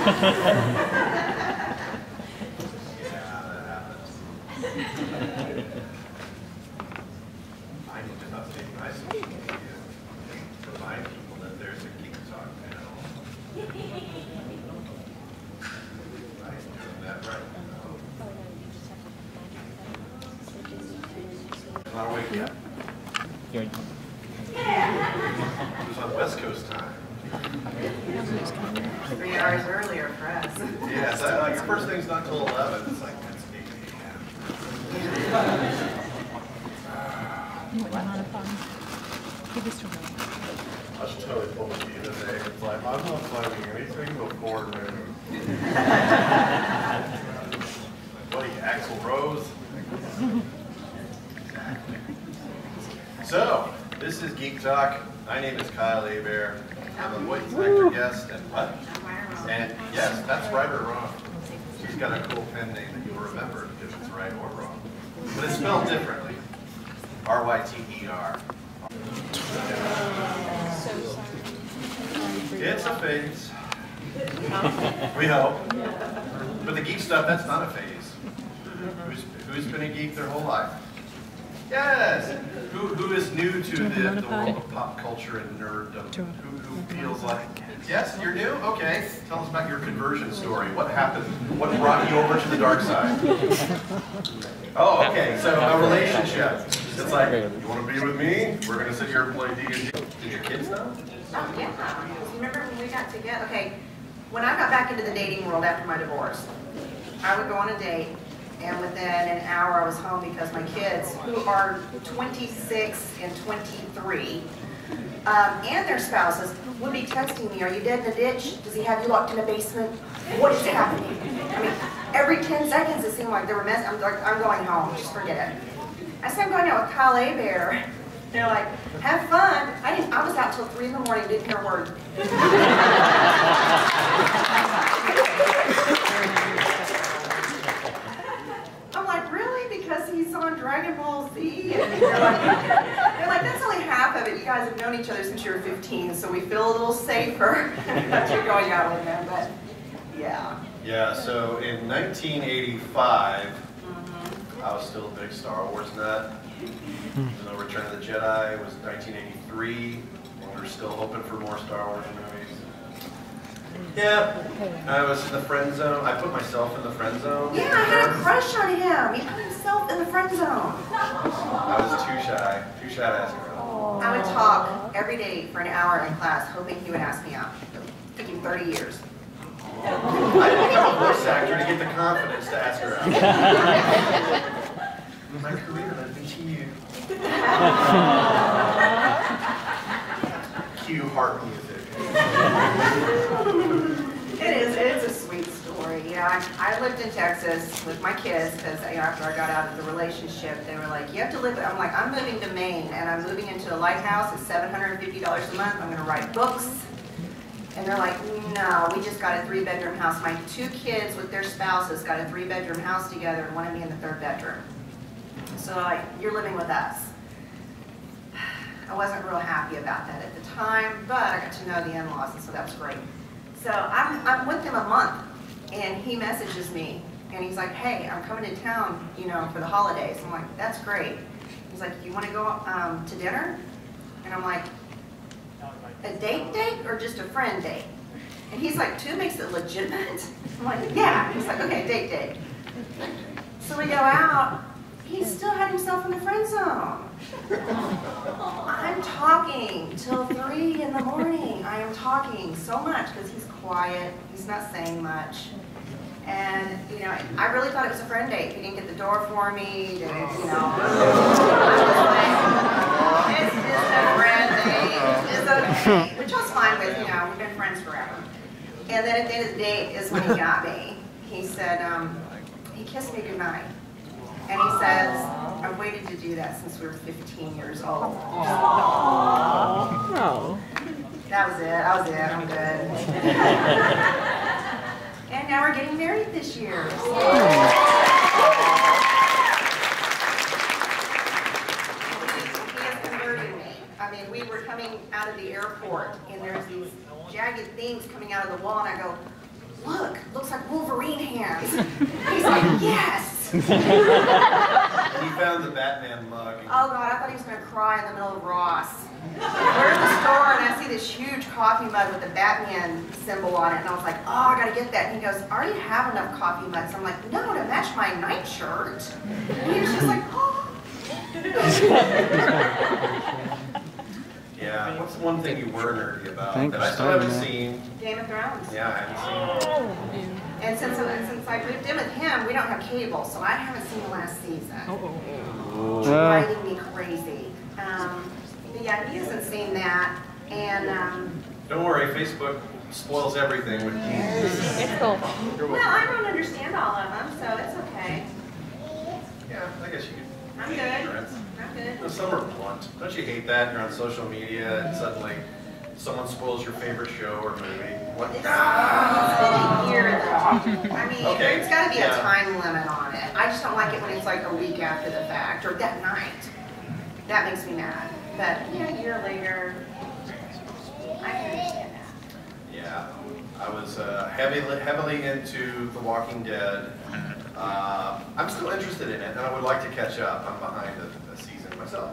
I need to update my social media to remind people that there's a Geek Talk panel. I'm doing that right now. Not awake yet. It was on West Coast time. 3 hours earlier for us. Yeah, so like your first thing's not till 11. It's like that's 8 a.m. I was totally full of you today. It's like I'm not finding anything before noon. What are you, Axl Rose? So, this is Geek Talk. My name is Kyle Hebert. I'm a voice actor guest and what? And yes, that's right or wrong. She's got a cool pen name that you'll remember because it's right or wrong. But it's spelled differently. R-Y-T-E-R. It's a phase. We hope. But the geek stuff, that's not a phase. Who's been a geek their whole life? Yes. Who is new to the world of pop culture and nerddom? Who feels like, yes, you're new? Okay. Tell us about your conversion story. What happened? What brought you over to the dark side? Oh, okay. So a relationship. It's like, you want to be with me? We're going to sit here and play D&D. Did your kids know? Oh, yeah. You remember when we got together? Okay, when I got back into the dating world after my divorce, I would go on a date, and within an hour I was home because my kids, who are 26 and 23, and their spouses, would be texting me, are you dead in a ditch? Does he have you locked in a basement? What is happening? I mean, every 10 seconds it seemed like they were messing. I'm like, I'm going home, just forget it. I said, I'm going out with Kyle Hebert. They're like, have fun. I was out till 3 in the morning, didn't hear a word. I'm like, really? Because he's on Dragon Ball Z? And they're like, that's only half of it. You guys have known each other since you were 15, so we feel a little safer that you're going out with him, but yeah. Yeah, so in 1985, I was still a big Star Wars nut. Even though Return of the Jedi was 1983, and we were still hoping for more Star Wars movies. Yeah, I was in the friend zone. I put myself in the friend zone. Yeah, I had a crush on him. He put himself in the friend zone. I was too shy to ask her out. I would talk every day for an hour in class, hoping he would ask me out. It took him 30 years. I didn't become a voice actor to get the confidence to ask her out. My career led me to you. Cue heart music. It's a sweet story. Yeah, I lived in Texas with my kids because after I got out of the relationship, they were like, you have to live. I'm like, I'm moving to Maine and I'm moving into a lighthouse. It's $750 a month. I'm going to write books. And they're like, no, we just got a 3-bedroom house. My 2 kids with their spouses got a 3-bedroom house together and wanted me in the 3rd bedroom. So like, you're living with us. I wasn't real happy about that at the time, but I got to know the in-laws, and so that was great. So I'm with him a month, and he messages me, and he's like, hey, I'm coming to town, you know, for the holidays. I'm like, that's great. He's like, you want to go to dinner? And I'm like, a date or just a friend date? And he's like, 2 makes it legitimate? I'm like, yeah. He's like, okay, date. So we go out. He still had himself in the friend zone. I'm talking till 3 in the morning. I am talking so much because he's quiet. He's not saying much. And, you know, I really thought it was a friend date. He didn't get the door for me. He didn't, you know. It's just a friend date. It's okay. Which I was fine with, you know. We've been friends forever. And then at the end of the date is when he got me. He said, he kissed me goodnight. And he says, I've waited to do that since we were 15 years old. Oh. That was it. I'm good. And now we're getting married this year. He has converted me. I mean, we were coming out of the airport, and there's these jagged things coming out of the wall, and I go, look, looks like Wolverine hands. He's like, yes. And he found the Batman mug. Oh God, I thought he was gonna cry in the middle of Ross. We're in the store and I see this huge coffee mug with the Batman symbol on it, and I was like, oh, I gotta get that. And he goes, I already have enough coffee mugs. I'm like, no, to match my nightshirt. And he was just like, oh. Yeah, what's one thing you were nerdy about that I still haven't seen? Game of Thrones. Yeah, I haven't seen it. And since I moved in with him, we don't have cable, so I haven't seen the last season. It's driving me crazy. But yeah, he hasn't seen that. And don't worry, Facebook spoils everything with Jesus. It's cool. well, I don't understand all of them, so it's okay. Yeah, I guess you could. I'm good. I'm good. No, some are blunt. Don't you hate that? You're on social media and suddenly someone spoils your favorite show or movie. What? It's been a year though. I mean, Okay. there's got to be a Yeah. time limit on it. I just don't like it when it's like a week after the fact or that night. That makes me mad. But yeah, a year later, I can understand that. Yeah, I was heavily into The Walking Dead. I'm still interested in it, and I would like to catch up. I'm behind a season myself.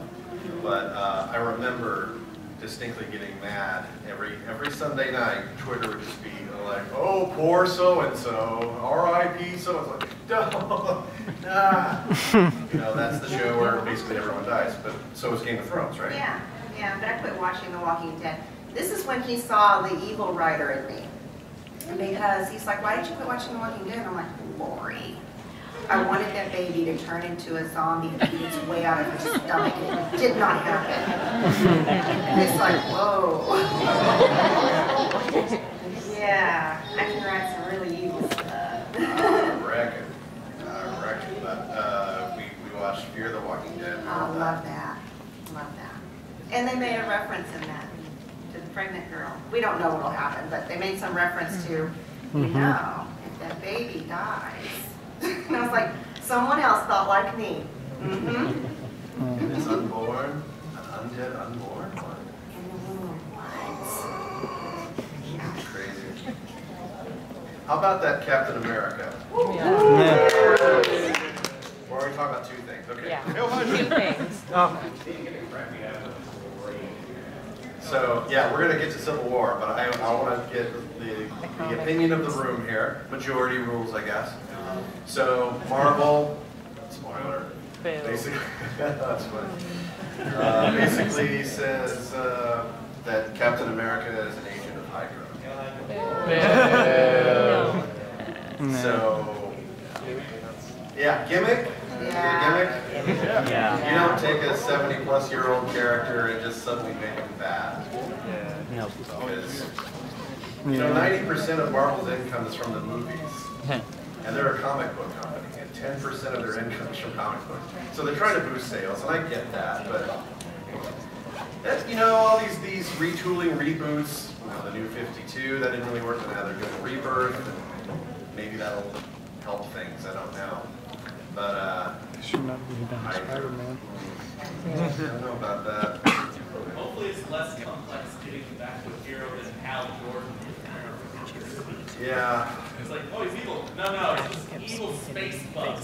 But I remember distinctly getting mad every Sunday night. Twitter would just be like, "Oh, poor so and so, R.I.P. so and so." Nah. You know, that's the show where basically everyone dies. But so is Game of Thrones, right? Yeah, but I quit watching The Walking Dead. This is when he saw the evil writer in me. Because he's like, why did you quit watching The Walking Dead? And I'm like, Lori, I wanted that baby to turn into a zombie and eat its way out of her stomach, and it did not happen. And it's like, whoa. Yeah, I can write some really evil stuff. I reckon. But we watched Fear the Walking Dead. I love that. Love that. And they made a reference in that to the pregnant girl. We don't know what'll happen, but they made some reference to, you know, if that baby dies. And I was like, someone else thought like me. Mm-hmm. It's unborn, an undead unborn. What? Crazy. How about that Captain America? We're already talking about two things. Okay. Yeah. Two things. So yeah, we're gonna get to Civil War, but I want to get the opinion of the room here. Majority rules, I guess. So Marvel, spoiler, basically, that's funny. Basically says that Captain America is an agent of Hydra. So yeah, gimmick. Yeah. Yeah. You don't take a 70-plus-year-old character and just suddenly make him bad. No. Because, you know, 90% of Marvel's income is from the movies. And they're a comic book company, and 10% of their income is from comic books. So they're trying to boost sales, and I get that, but that's, you know, all these retooling, reboots, you know, the new 52, that didn't really work, and now they're doing Rebirth, and maybe that'll help things, I don't know. But, Should not be done Spider-Man. I don't know about that. Hopefully it's less complex getting back to a hero than Hal Jordan. Yeah. It's like, oh, he's evil. No, it's this evil space bug.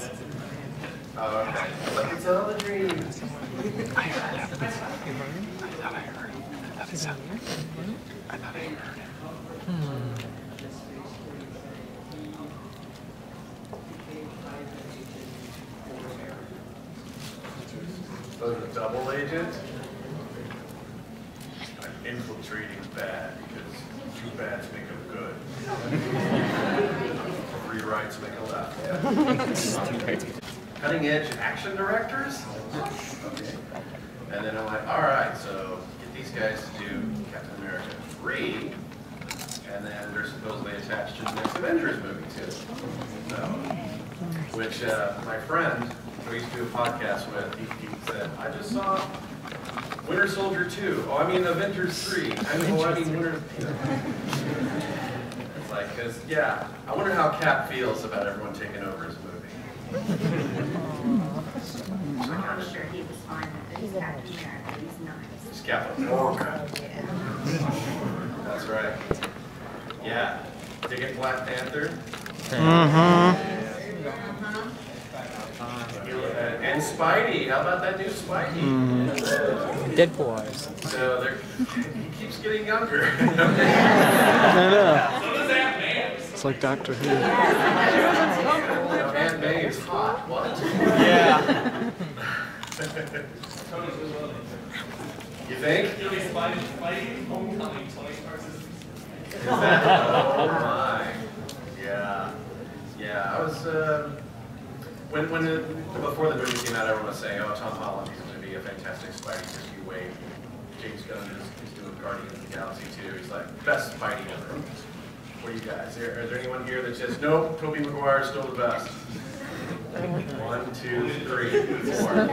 Oh, okay. Like it's all a dream. I thought I heard it. So the double agent? I'm infiltrating bad because two bads make them good. Three rights make a left. Cutting edge action directors? Okay. And then I'm like, all right, so get these guys to do Captain America 3, and then they're supposedly attached to the next Avengers movie too. So, which my friend who I used to do a podcast with, he said, I just saw Winter Soldier 2. Oh, I mean Avengers 3. I mean Winter. You know. It's like, cause yeah, I wonder how Cap feels about everyone taking over his movie. I'm sure he was fine with it. He's Captain America. He's nice. He's Captain America. Yeah. That's right. Yeah. Digging Black Panther? And Spidey. How about that new Spidey? Deadpool eyes. So he keeps getting younger. I know. So does that man. It's like Doctor Who. Aunt May is hot. What? Yeah. You think? Really Spidey Homecoming 20 versus. Is that? Oh my. Yeah. Yeah. I was before the movie came out, everyone was saying, "Oh, Tom Holland, he's going to be a fantastic Spidey." Just you wait. James Gunn is doing Guardians of the Galaxy 2. He's like best Spidey ever. What do you guys? Is there anyone here that says nope? Tobey Maguire's still the best. 1, 2, 3, 4,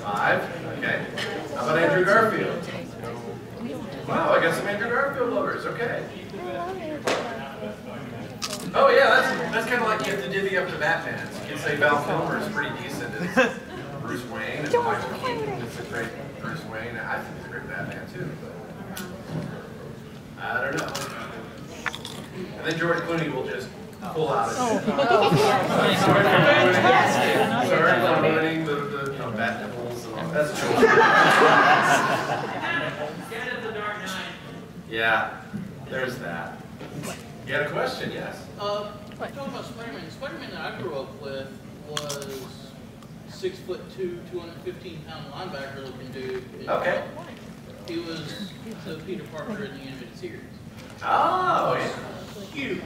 5. Okay. How about Andrew Garfield? Wow, I got some Andrew Garfield lovers. Okay. Oh yeah, that's kind of like you have to divvy up the Batman. You can say Val Kilmer is pretty decent as Bruce Wayne, and Michael Keaton is a great Bruce Wayne. I think he's a great Batman too, but I don't know. And then George Clooney will just pull out of it. Sorry for ruining the bat nipples and all. That's true. Yeah, there's that. You had a question, yes? Talking about Spider-Man. The Spider-Man that I grew up with was 6'2", 215-pound linebacker looking dude. Okay. He was the Peter Parker in the animated series. Oh, yeah. Huge.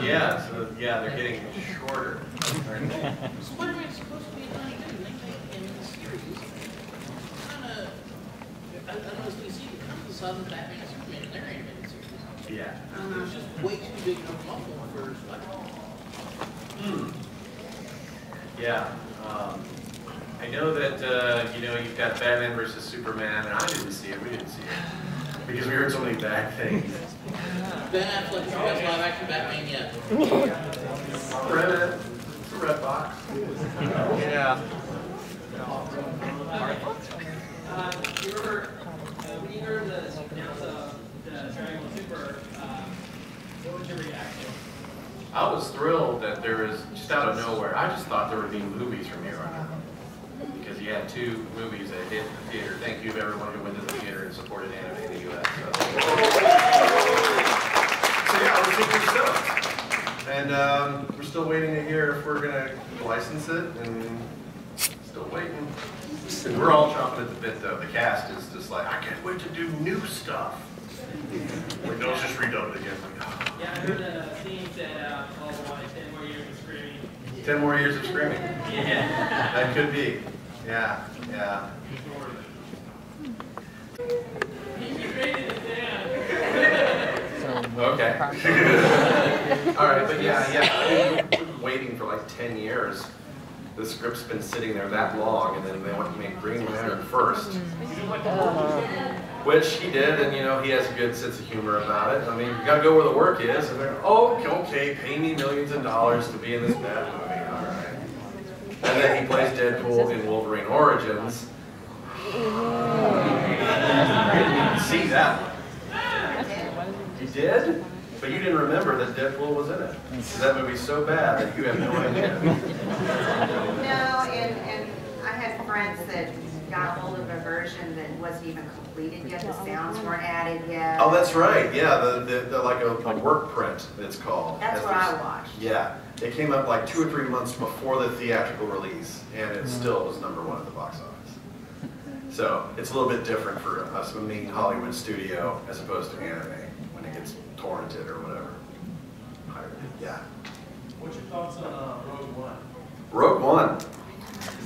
Yeah, so yeah, they're getting shorter. Spider-Man's supposed to be a tiny dude, and they make him in the series kind of, I don't know if you see, it kind of the size of Batman and Superman in their animated series. Yeah. It was just way too big of a muscle for Spider-Man. Yeah. I know that, you've got Batman versus Superman, and I didn't see it. We didn't see it. Because we heard so many bad things. Ben Affleck has live action Batman yet. I read it. It's a red box. Yeah. You remember when you heard the announce of the Dragon Ball Super, what was your reaction? I was thrilled that there was, just out of nowhere, I just thought there would be movies from here on out. Because you had 2 movies that hit the theater. Thank you to everyone who went to the theater and supported anime in the U.S. So yeah, I was super stoked. And we're still waiting to hear if we're going to license it, and still waiting. We're all chomping at the bit though. The cast is just like, I can't wait to do new stuff. Like, no, let's just redub it again. Like, oh. Yeah, I heard the scene said, oh, wanted 10 more years of screaming. 10 more years of screaming. Yeah. That could be. Yeah, yeah. Okay. All right, but yeah, I've been waiting for like 10 years. The script's been sitting there that long, and then they went to make Green Lantern first. Which he did, and he has a good sense of humor about it. I mean, you gotta go where the work is, and they're, oh, okay, pay me millions of dollars to be in this bad movie, all right. And then he plays Deadpool in Wolverine Origins. You didn't see that one. You did? But you didn't remember that Deadpool was in it. That movie's so bad that you have no idea. No, and I had friends that got a hold of a version that wasn't even completed yet. The sounds weren't added yet. Oh, that's right. Yeah, the like a work print, it's called. That's what I watched. Yeah, it came up like 2 or 3 months before the theatrical release, and it still was #1 at the box office. So it's a little bit different for us, a main Hollywood studio, as opposed to anime when it gets torrented or whatever. Yeah. What's your thoughts on Rogue One? Rogue One.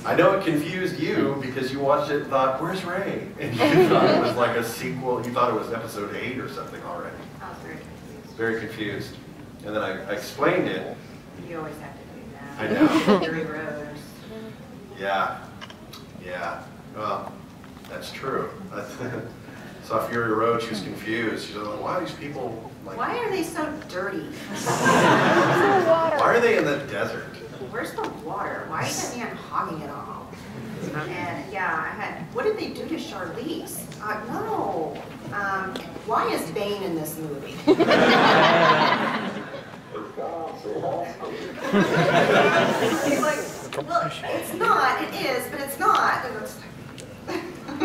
I know it confused you because you watched it and thought, where's Rey? And you thought it was like a sequel. You thought it was episode 8 or something already. I was very confused. Very confused. And then I explained it. You always have to do that. I know. Fury Road. Yeah. Yeah. Well, that's true. Saw Fury Road, she was confused. She was like, why are these people like... Why are they so dirty? Why are they in the desert? Where's the water? Why is that man hogging it all? And yeah, what did they do to Charlize? No. Why is Bane in this movie? He's like, well, it's not, it is, but it's not. And it's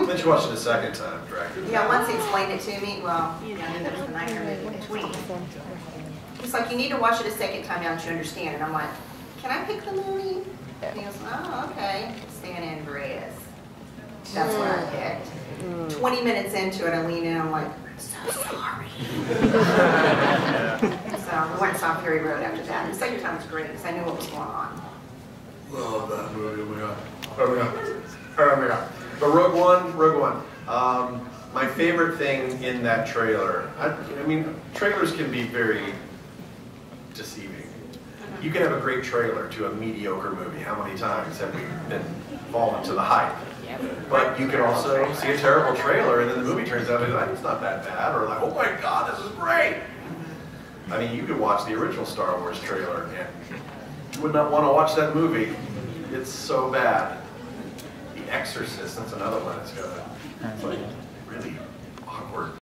Then you watched it a second time, correct? yeah, once he explained it to me, well, you know, there was the nightmare movie in between. He's like, you need to watch it a second time now that you understand. And I'm like, can I pick the movie? And he goes, oh, okay. San Andreas. That's what I picked. 20 minutes into it, I lean in, I'm like, so sorry. So we went and saw Fury Road after that. And the second time was great because I knew what was going on. Love that movie. Oh my god. Oh my god. Oh my god. But Rogue One. My favorite thing in that trailer, I mean, trailers can be very deceiving. You can have a great trailer to a mediocre movie. How many times have we been fallen to the hype? But you can also see a terrible trailer and then the movie turns out it's not that bad, or like, oh my god, this is great. I mean, you could watch the original Star Wars trailer and you would not want to watch that movie. It's so bad. The Exorcist, that's another one that's got a really awkward